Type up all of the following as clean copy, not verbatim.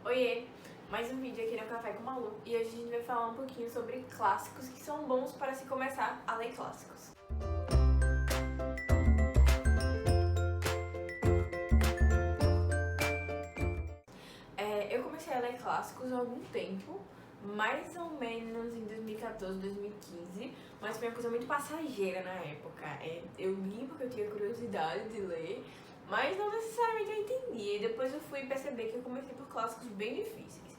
Oiê, mais um vídeo aqui no Café com Malu e hoje a gente vai falar um pouquinho sobre clássicos que são bons para se começar a ler clássicos. Eu comecei a ler clássicos há algum tempo, mais ou menos em 2014, 2015, mas foi uma coisa muito passageira na época. Eu li porque eu tinha curiosidade de ler, mas não necessariamente eu entendia. E depois eu fui perceber que eu comecei por clássicos bem difíceis.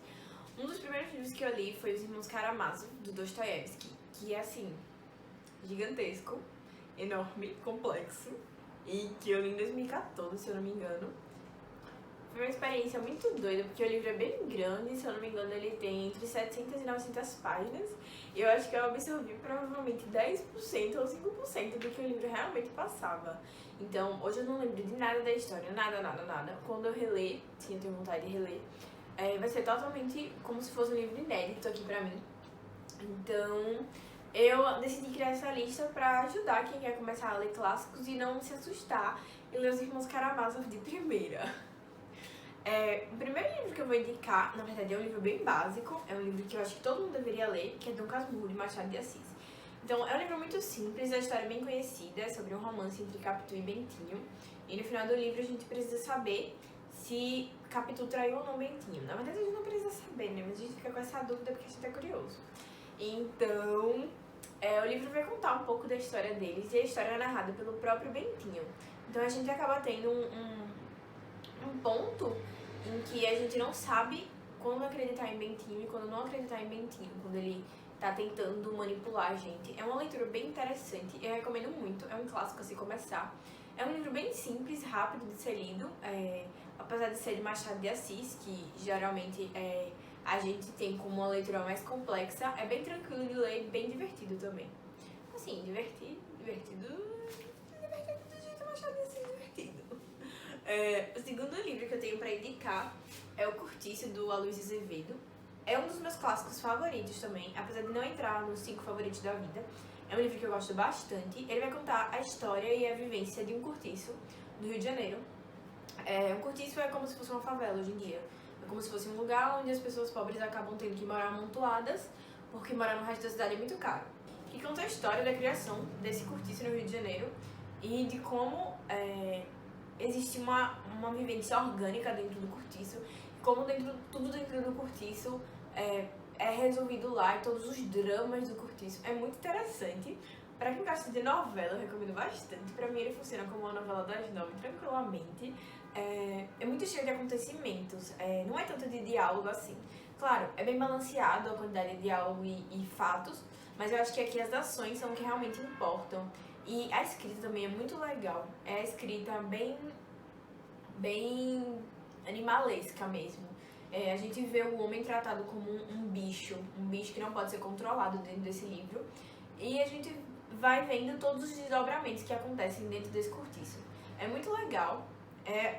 Um dos primeiros livros que eu li foi Os Irmãos Karamazov, do Dostoiévski, que é assim, gigantesco, enorme, complexo, e que eu li em 2014, se eu não me engano. Foi uma experiência muito doida, porque o livro é bem grande, se eu não me engano ele tem entre 700 e 900 páginas, e eu acho que eu absorvi provavelmente 10% ou 5% do que o livro realmente passava. Então, hoje eu não lembro de nada da história, nada. Quando eu reler, sim, eu tenho vontade de reler, vai ser totalmente como se fosse um livro inédito aqui pra mim. Então, eu decidi criar essa lista pra ajudar quem quer começar a ler clássicos e não se assustar e ler Os Irmãos Karamazov de primeira. O primeiro livro que eu vou indicar, na verdade, é um livro bem básico, é um livro que eu acho que todo mundo deveria ler, que é Dom Casmurro, de Machado de Assis. Então, é um livro muito simples, a história é bem conhecida, é sobre um romance entre Capitu e Bentinho. E no final do livro a gente precisa saber se Capitu traiu ou não Bentinho. Na verdade, a gente não precisa saber, né? Mas a gente fica com essa dúvida porque a gente é curioso. Então, o livro vai contar um pouco da história deles e a história é narrada pelo próprio Bentinho. Então, a gente acaba tendo um ponto em que a gente não sabe quando acreditar em Bentinho e quando não acreditar em Bentinho, quando ele tá tentando manipular a gente. É uma leitura bem interessante, eu recomendo muito, é um clássico a se começar. É um livro bem simples, rápido de ser lido, apesar de ser de Machado de Assis, que geralmente a gente tem como uma leitura mais complexa, é bem tranquilo de ler e bem divertido também. Assim, divertido do jeito Machado de Assis divertido. O segundo livro que eu tenho pra indicar é O Cortiço, do Aloysio Azevedo. É um dos meus clássicos favoritos também, apesar de não entrar nos 5 favoritos da vida. É um livro que eu gosto bastante. Ele vai contar a história e a vivência de um cortiço do Rio de Janeiro. Um cortiço é como se fosse uma favela hoje em dia. É como se fosse um lugar onde as pessoas pobres acabam tendo que morar amontoadas, porque morar no resto da cidade é muito caro. Que conta a história da criação desse cortiço no Rio de Janeiro e de como existe uma vivência orgânica dentro do cortiço, como tudo dentro do cortiço é resolvido lá, e todos os dramas do cortiço. É muito interessante. Pra quem gosta de novela, eu recomendo bastante. Pra mim ele funciona como uma novela das 9, tranquilamente. É muito cheio de acontecimentos, não é tanto de diálogo assim. Claro, é bem balanceado a quantidade de diálogo e fatos, mas eu acho que aqui as ações são o que realmente importam. E a escrita também é muito legal. É a escrita bem animalesca mesmo. A gente vê o homem tratado como um bicho que não pode ser controlado dentro desse livro. E a gente vai vendo todos os desdobramentos que acontecem dentro desse cortiço. É muito legal.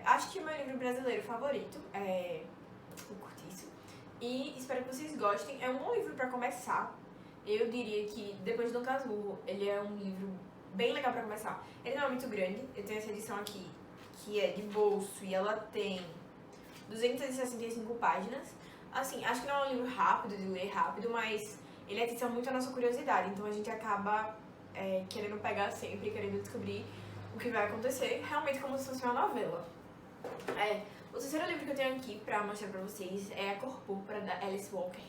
Acho que é o meu livro brasileiro favorito é O Cortiço. E espero que vocês gostem. É um bom livro pra começar. Eu diria que, depois de Dom Casmurro, ele é um livro bem legal pra começar. Ele não é muito grande. Eu tenho essa edição aqui, que é de bolso, e ela tem 265 páginas. Assim, acho que não é um livro rápido, de ler rápido, mas ele atiça muito a nossa curiosidade. Então a gente acaba querendo pegar sempre, querendo descobrir o que vai acontecer, realmente como se fosse uma novela. O terceiro livro que eu tenho aqui pra mostrar pra vocês é A Cor Púrpura, da Alice Walker.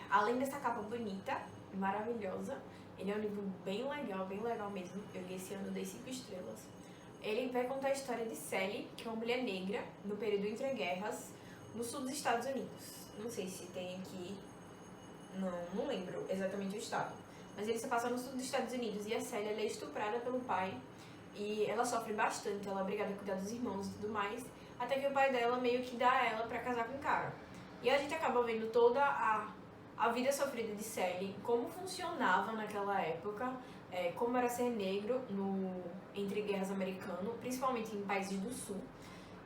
Além dessa capa bonita, maravilhosa, ele é um livro bem legal mesmo. Eu li esse ano, dei 5 estrelas. Ele vai contar a história de Sally, que é uma mulher negra, no período entre guerras, no sul dos Estados Unidos. Não sei se tem aqui, não lembro exatamente o estado. Mas ele se passa no sul dos Estados Unidos e a Sally ela é estuprada pelo pai. E ela sofre bastante, ela é obrigada a cuidar dos irmãos e tudo mais, até que o pai dela meio que dá ela pra casar com o cara. E a gente acaba vendo toda a vida sofrida de Sally, como funcionava naquela época, como era ser negro entre guerras americano, principalmente em países do sul.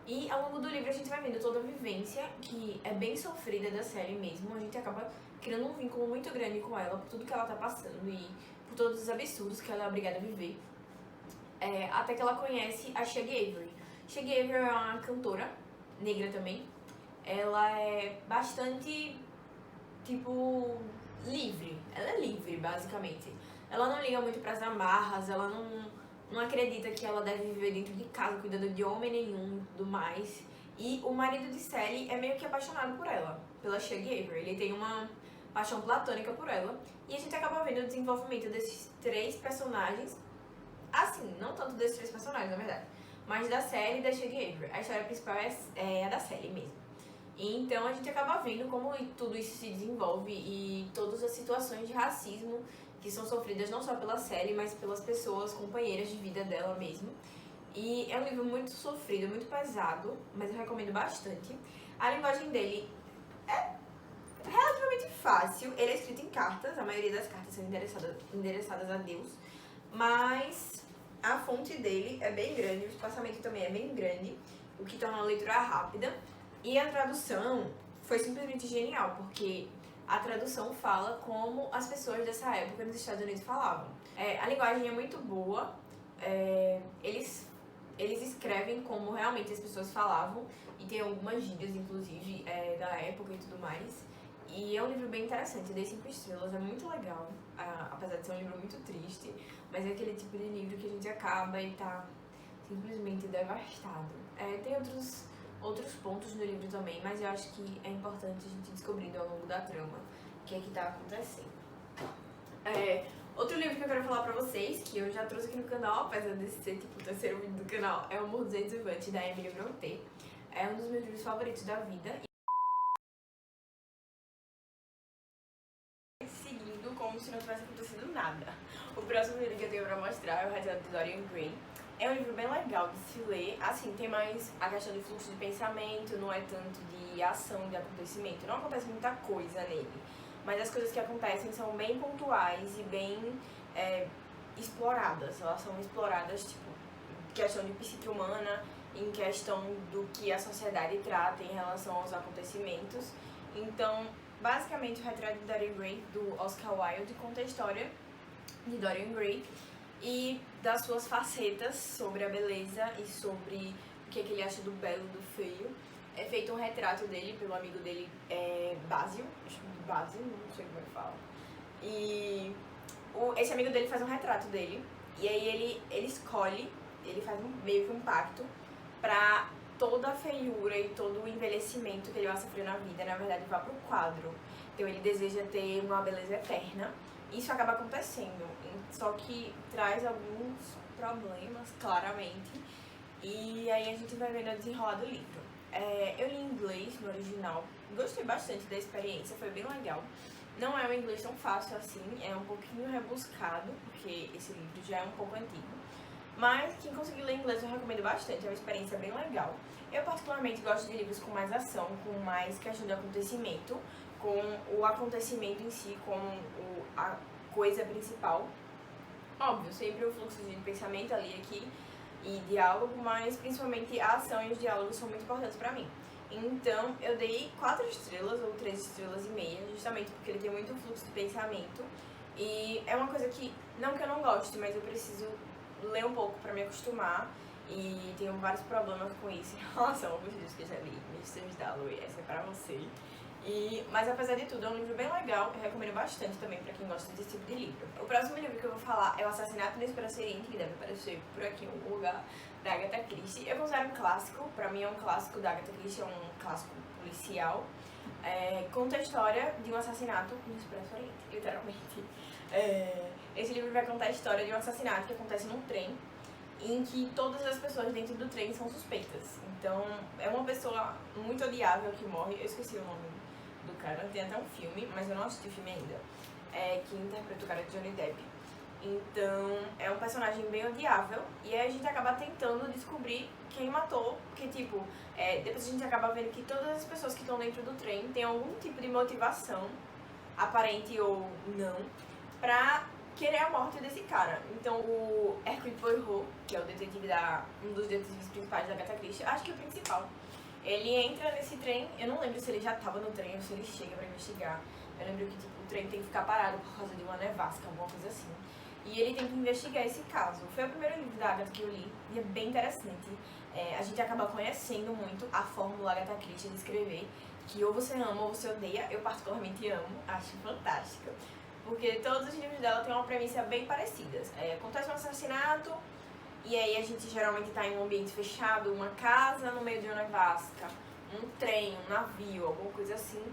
E ao longo do livro a gente vai vendo toda a vivência, que é bem sofrida da Sally mesmo. A gente acaba criando um vínculo muito grande com ela, por tudo que ela tá passando e por todos os absurdos que ela é obrigada a viver. Até que ela conhece a Shug Avery. Shug Avery é uma cantora negra também, ela é bastante, tipo, livre. Ela é livre, basicamente. Ela não liga muito pras amarras, ela não acredita que ela deve viver dentro de casa, cuidando de homem nenhum e tudo mais. E o marido de Sally é meio que apaixonado por ela, pela Shug Avery. Ele tem uma paixão platônica por ela. E a gente acaba vendo o desenvolvimento desses três personagens. Assim, não tanto desses três personagens, na verdade, mas da Sally e da Shug Avery. A história principal é a da Sally mesmo. E então a gente acaba vendo como tudo isso se desenvolve e todas as situações de racismo que são sofridas não só pela Sally, mas pelas pessoas, companheiras de vida dela mesmo. E é um livro muito sofrido, muito pesado, mas eu recomendo bastante. A linguagem dele é relativamente fácil. Ele é escrito em cartas, a maioria das cartas são endereçadas a Deus, mas a fonte dele é bem grande, o espaçamento também é bem grande, o que torna a leitura rápida. E a tradução foi simplesmente genial, porque a tradução fala como as pessoas dessa época nos Estados Unidos falavam. A linguagem é muito boa, eles escrevem como realmente as pessoas falavam, e tem algumas gírias, inclusive, da época e tudo mais. E é um livro bem interessante, eu dei 5 estrelas, é muito legal, apesar de ser um livro muito triste, mas é aquele tipo de livro que a gente acaba e tá simplesmente devastado. Tem outros pontos no livro também, mas eu acho que é importante a gente ir descobrindo ao longo da trama o que é que tá acontecendo. Outro livro que eu quero falar pra vocês, que eu já trouxe aqui no canal, apesar de ser tipo o terceiro vídeo do canal, é O Amor Desenvolvente, da Emily Brontë. É um dos meus livros favoritos da vida. Seguindo como se não tivesse acontecido nada. O próximo livro que eu tenho pra mostrar é O Retrato de Dorian Gray. É um livro bem legal de se ler, assim, tem mais a questão de fluxo de pensamento, não é tanto de ação, de acontecimento, não acontece muita coisa nele, mas as coisas que acontecem são bem pontuais e bem exploradas, elas são exploradas, tipo, em questão de psique humana, em questão do que a sociedade trata em relação aos acontecimentos. Então, basicamente, O Retrato de Dorian Gray, do Oscar Wilde, conta a história de Dorian Gray e das suas facetas sobre a beleza e sobre o que ele acha do belo e do feio. É feito um retrato dele pelo amigo dele, Basil, acho que Basil, não sei como ele fala. E esse amigo dele faz um retrato dele, e aí ele escolhe, ele faz meio que um pacto pra toda a feiura e todo o envelhecimento que ele vai sofrer na vida, na verdade, vá pro quadro. Então ele deseja ter uma beleza eterna. Isso acaba acontecendo, só que traz alguns problemas, claramente, e aí a gente vai vendo a desenrolar do livro. Eu li em inglês no original, gostei bastante da experiência, foi bem legal. Não é um inglês tão fácil assim, é um pouquinho rebuscado, porque esse livro já é um pouco antigo. Mas quem conseguiu ler inglês eu recomendo bastante, é uma experiência bem legal. Eu particularmente gosto de livros com mais ação, com mais questão de acontecimento, com o acontecimento em si como a coisa principal. Óbvio, sempre o fluxo de pensamento ali, aqui, e diálogo, mas principalmente a ação e os diálogos são muito importantes pra mim. Então, eu dei 4 estrelas ou 3 estrelas e meia, justamente porque ele tem muito fluxo de pensamento. E é uma coisa que, não que eu não goste, mas eu preciso ler um pouco pra me acostumar. E tenho vários problemas com isso em relação a alguns livros que eu já li. Misters Dalloway, essa é pra você. Mas apesar de tudo, é um livro bem legal, eu recomendo bastante também pra quem gosta desse tipo de livro. O próximo livro que eu vou falar é O Assassinato da Esperança Oriente, que deve aparecer por aqui em algum lugar, da Agatha Christie. Eu considero um clássico, pra mim é um clássico da Agatha Christie, é um clássico policial. Conta a história de um assassinato no Expresso Oriente, literalmente. Esse livro vai contar a história de um assassinato que acontece num trem, em que todas as pessoas dentro do trem são suspeitas. Então, é uma pessoa muito odiável que morre, eu esqueci o nome do cara, tem até um filme, mas eu não assisti o filme ainda, que interpreta o cara de Johnny Depp. Então, é um personagem bem odiável, e aí a gente acaba tentando descobrir quem matou, porque, tipo, depois a gente acaba vendo que todas as pessoas que estão dentro do trem têm algum tipo de motivação, aparente ou não, pra querer a morte desse cara. Então, o Hercule Poirot, que é o detetive um dos detetives principais da Agatha Christie, acho que é o principal, ele entra nesse trem, eu não lembro se ele já tava no trem ou se ele chega pra investigar. Eu lembro que, tipo, o trem tem que ficar parado por causa de uma nevasca, alguma coisa assim. E ele tem que investigar esse caso. Foi o primeiro livro da Agatha que eu li, e é bem interessante. a gente acaba conhecendo muito a fórmula Agatha Christie de escrever, que ou você ama ou você odeia. Eu particularmente amo, acho fantástica, porque todos os livros dela têm uma premissa bem parecida. Acontece um assassinato, e aí a gente geralmente está em um ambiente fechado, uma casa no meio de uma nevasca, um trem, um navio, alguma coisa assim.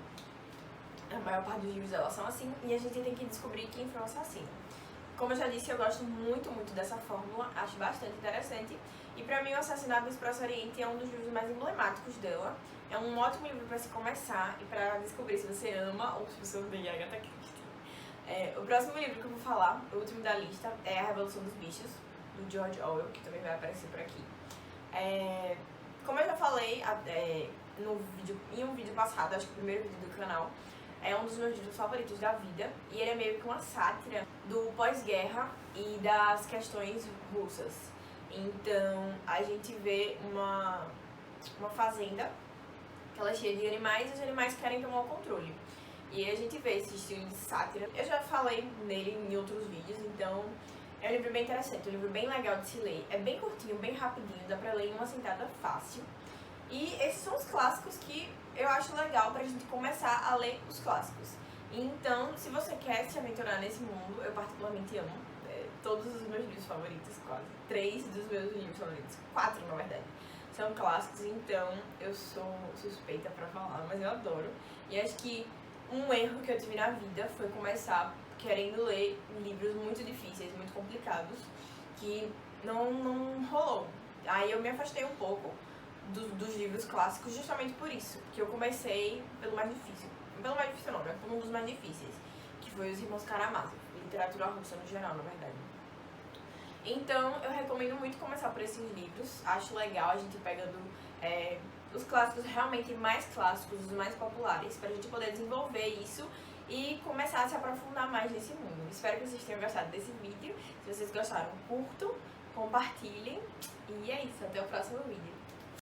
A maior parte dos livros dela são assim, e a gente tem que descobrir quem foi o assassino. Como eu já disse, eu gosto muito, muito dessa fórmula, acho bastante interessante. E pra mim, O Assassinato do Expresso Oriente é um dos livros mais emblemáticos dela. É um ótimo livro pra se começar e pra descobrir se você ama ou se você odeia Agatha Christie. O próximo livro que eu vou falar, o último da lista, é A Revolução dos Bichos, do George Orwell, que também vai aparecer por aqui. Como eu já falei em um vídeo passado, acho que o primeiro vídeo do canal, é um dos meus livros favoritos da vida, e ele é meio que uma sátira do pós-guerra e das questões russas. Então, a gente vê uma fazenda que ela é cheia de animais e os animais querem tomar o controle. E aí a gente vê esse estilo de sátira. Eu já falei nele em outros vídeos, então é um livro bem interessante, um livro bem legal de se ler. É bem curtinho, bem rapidinho, dá pra ler em uma sentada fácil. E esses são os clássicos que eu acho legal pra gente começar a ler os clássicos. Então, se você quer se aventurar nesse mundo, eu particularmente amo todos os meus livros favoritos, quase. 3 dos meus livros favoritos, 4 na verdade, são clássicos, então eu sou suspeita pra falar, mas eu adoro. E acho que um erro que eu tive na vida foi começar querendo ler livros muito difíceis, muito complicados, que não rolou. Aí eu me afastei um pouco dos livros clássicos justamente por isso, porque eu comecei pelo mais difícil. Pelo mais difícil não, né? Por um dos mais difíceis, que foi Os Irmãos Karamazov, literatura russa no geral, na verdade. Então, eu recomendo muito começar por esses livros. Acho legal a gente pegando os clássicos realmente mais clássicos, os mais populares, pra gente poder desenvolver isso e começar a se aprofundar mais nesse mundo. Espero que vocês tenham gostado desse vídeo. Se vocês gostaram, curtam, compartilhem. E é isso, até o próximo vídeo.